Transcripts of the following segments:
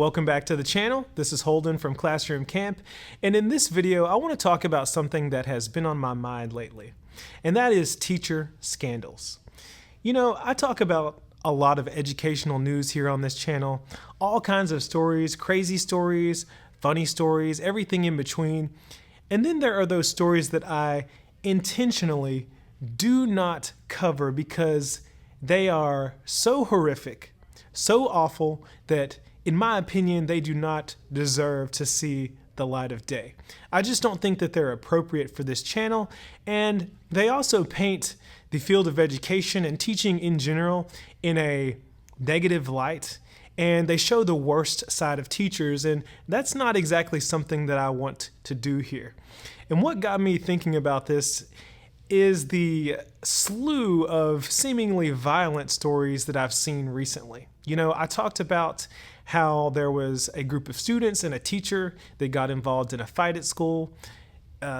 Welcome back to the channel. This is Holden from Classroom Camp, and in this video I want to talk about something that has been on my mind lately, and that is teacher scandals. You know, I talk about a lot of educational news here on this channel, all kinds of stories, crazy stories, funny stories, everything in between. And then there are those stories that I intentionally do not cover because they are so horrific, so awful that, in my opinion, they do not deserve to see the light of day. I just don't think that they're appropriate for this channel, and they also paint the field of education and teaching in general in a negative light, and they show the worst side of teachers, and that's not exactly something that I want to do here. And what got me thinking about this is the slew of seemingly violent stories that I've seen recently. You know, I talked about how there was a group of students and a teacher that got involved in a fight at school.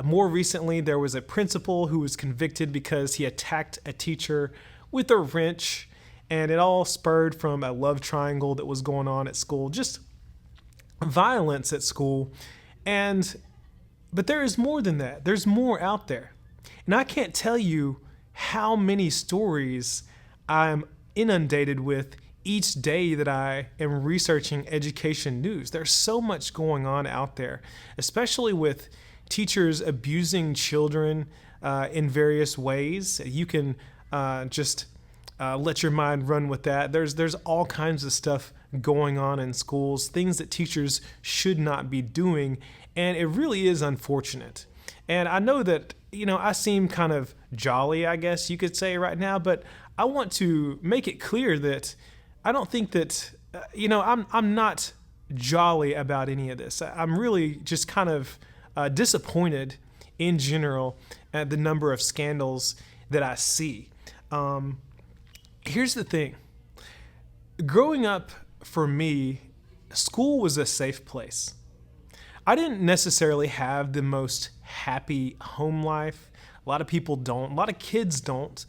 More recently, there was a principal who was convicted because he attacked a teacher with a wrench, and it all spurred from a love triangle that was going on at school, just violence at school. But there is more than that. There's more out there. And I can't tell you how many stories I'm inundated with each day that I am researching education news. There's so much going on out there, especially with teachers abusing children in various ways. You can just let your mind run with that. There's all kinds of stuff going on in schools, things that teachers should not be doing, and it really is unfortunate. And I know that, you know, I seem kind of jolly, I guess you could say right now, but I want to make it clear that I don't think that, I'm not jolly about any of this. I'm really just kind of disappointed in general at the number of scandals that I see. Here's the thing. Growing up, for me, school was a safe place. I didn't necessarily have the most happy home life. A lot of people don't. A lot of kids don't.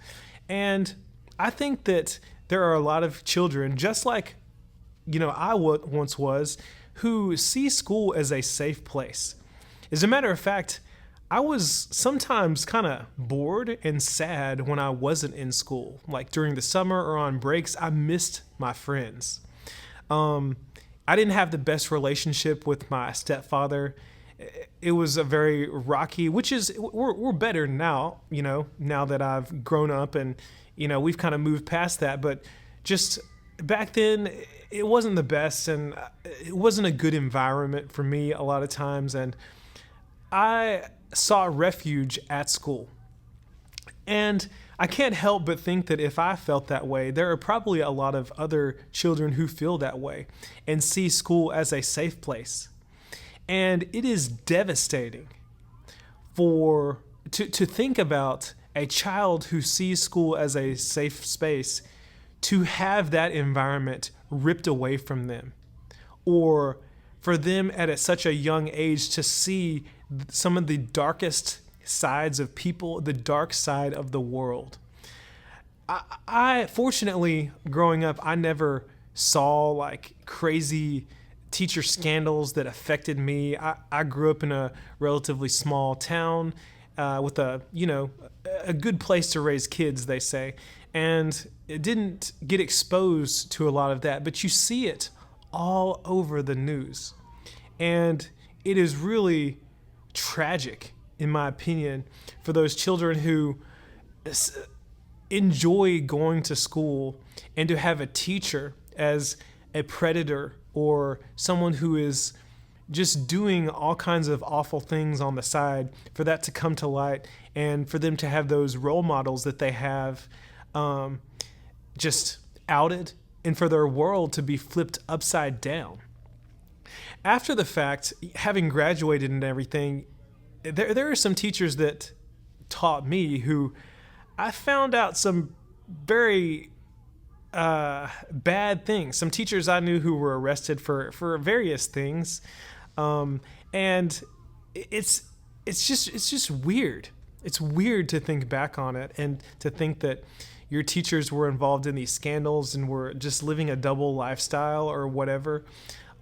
And I think that there are a lot of children, just like, I once was, who see school as a safe place. As a matter of fact, I was sometimes kind of bored and sad when I wasn't in school. Like during the summer or on breaks, I missed my friends. I didn't have the best relationship with my stepfather. It was a very rocky, which is, we're better now, now that I've grown up and, we've kind of moved past that. But just back then, it wasn't the best, and it wasn't a good environment for me a lot of times. And I sought refuge at school. And I can't help but think that if I felt that way, there are probably a lot of other children who feel that way and see school as a safe place. And it is devastating to think about a child who sees school as a safe space to have that environment ripped away from them, or for them at such a young age to see some of the darkest sides of people, the dark side of the world. I fortunately, growing up, I never saw like crazy teacher scandals that affected me. I grew up in a relatively small town with a good place to raise kids, they say, and it didn't get exposed to a lot of that, but you see it all over the news. And it is really tragic, in my opinion, for those children who enjoy going to school and to have a teacher as a predator or someone who is just doing all kinds of awful things on the side, for that to come to light and for them to have those role models that they have just outed, and for their world to be flipped upside down. After the fact, having graduated and everything, there are some teachers that taught me who I found out some very bad things. Some teachers I knew who were arrested for various things, and it's just weird. It's weird to think back on it and to think that your teachers were involved in these scandals and were just living a double lifestyle or whatever.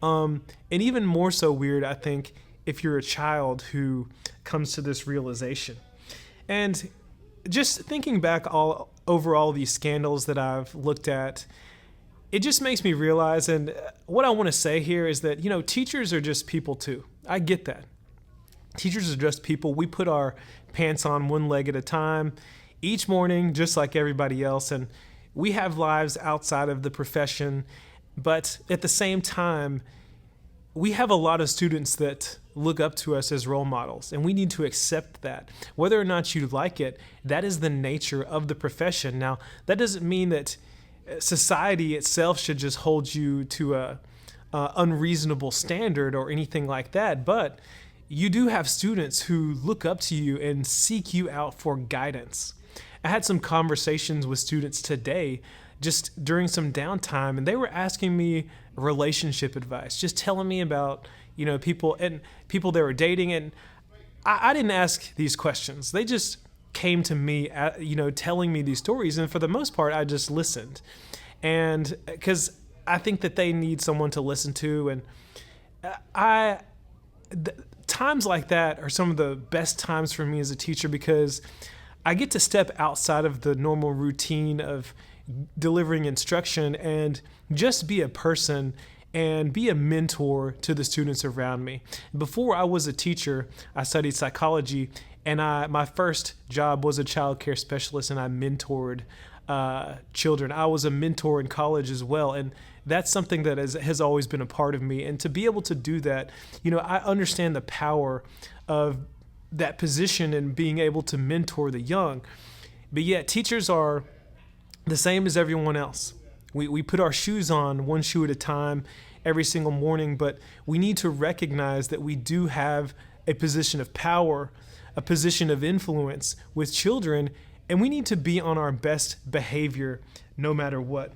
And even more so weird, I think, if you're a child who comes to this realization. And just thinking back over all these scandals that I've looked at, it just makes me realize, and what I want to say here is that, teachers are just people too. I get that. Teachers are just people. We put our pants on one leg at a time each morning, just like everybody else, and we have lives outside of the profession. But at the same time, we have a lot of students that look up to us as role models, and we need to accept that. Whether or not you like it, that is the nature of the profession. Now, that doesn't mean that society itself should just hold you to a unreasonable standard or anything like that, but you do have students who look up to you and seek you out for guidance. I had some conversations with students today just during some downtime, and they were asking me relationship advice, just telling me about, people they were dating. And I didn't ask these questions. They just came to me, telling me these stories. And for the most part, I just listened. And because I think that they need someone to listen to. And times like that are some of the best times for me as a teacher, because I get to step outside of the normal routine of delivering instruction and just be a person and be a mentor to the students around me. Before I was a teacher, I studied psychology, and my first job was a child care specialist, and I mentored children. I was a mentor in college as well, and that's something that has always been a part of me. And to be able to do that, I understand the power of that position and being able to mentor the young. But yet teachers are the same as everyone else. We put our shoes on one shoe at a time every single morning, but we need to recognize that we do have a position of power, a position of influence with children, and we need to be on our best behavior no matter what.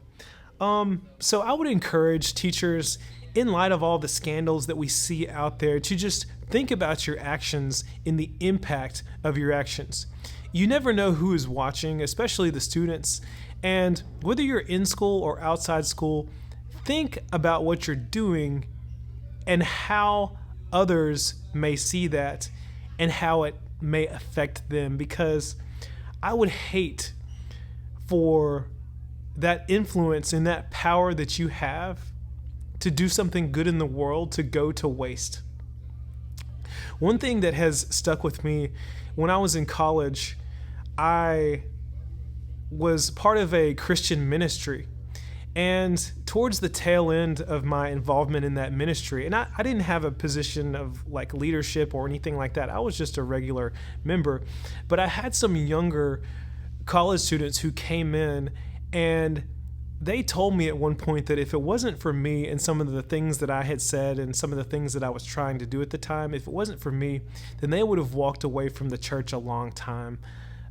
So I would encourage teachers, in light of all the scandals that we see out there, to just think about your actions and the impact of your actions. You never know who is watching, especially the students. And whether you're in school or outside school, think about what you're doing and how others may see that and how it may affect them. Because I would hate for that influence and that power that you have to do something good in the world to go to waste. One thing that has stuck with me, when I was in college, I was part of a Christian ministry. And towards the tail end of my involvement in that ministry, and I didn't have a position of like leadership or anything like that. I was just a regular member. But I had some younger college students who came in, and they told me at one point that if it wasn't for me and some of the things that I had said and some of the things that I was trying to do at the time, if it wasn't for me, then they would have walked away from the church a long time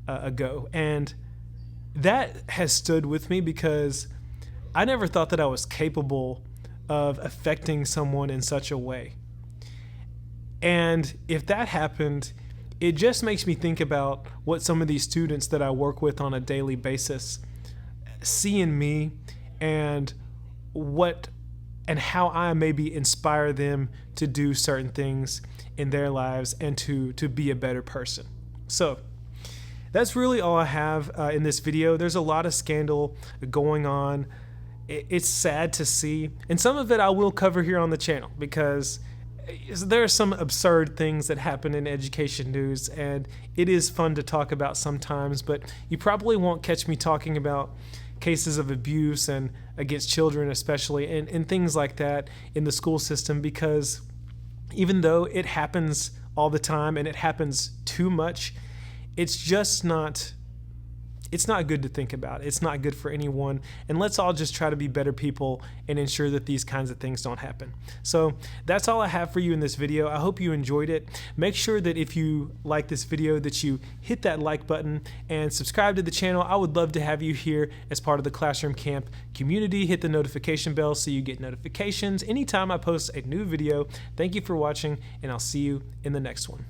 ago. And that has stood with me, because I never thought that I was capable of affecting someone in such a way. And if that happened, it just makes me think about what some of these students that I work with on a daily basis see in me, and how I maybe inspire them to do certain things in their lives and to be a better person. So that's really all I have in this video. There's a lot of scandal going on. It's sad to see, and some of it I will cover here on the channel, because there are some absurd things that happen in education news, and it is fun to talk about sometimes, but you probably won't catch me talking about cases of abuse and against children especially, and things like that in the school system, because even though it happens all the time and it happens too much, it's not good to think about. It's not good for anyone. And let's all just try to be better people and ensure that these kinds of things don't happen. So that's all I have for you in this video. I hope you enjoyed it. Make sure that if you like this video that you hit that like button and subscribe to the channel. I would love to have you here as part of the Classroom Camp community. Hit the notification bell so you get notifications anytime I post a new video. Thank you for watching, and I'll see you in the next one.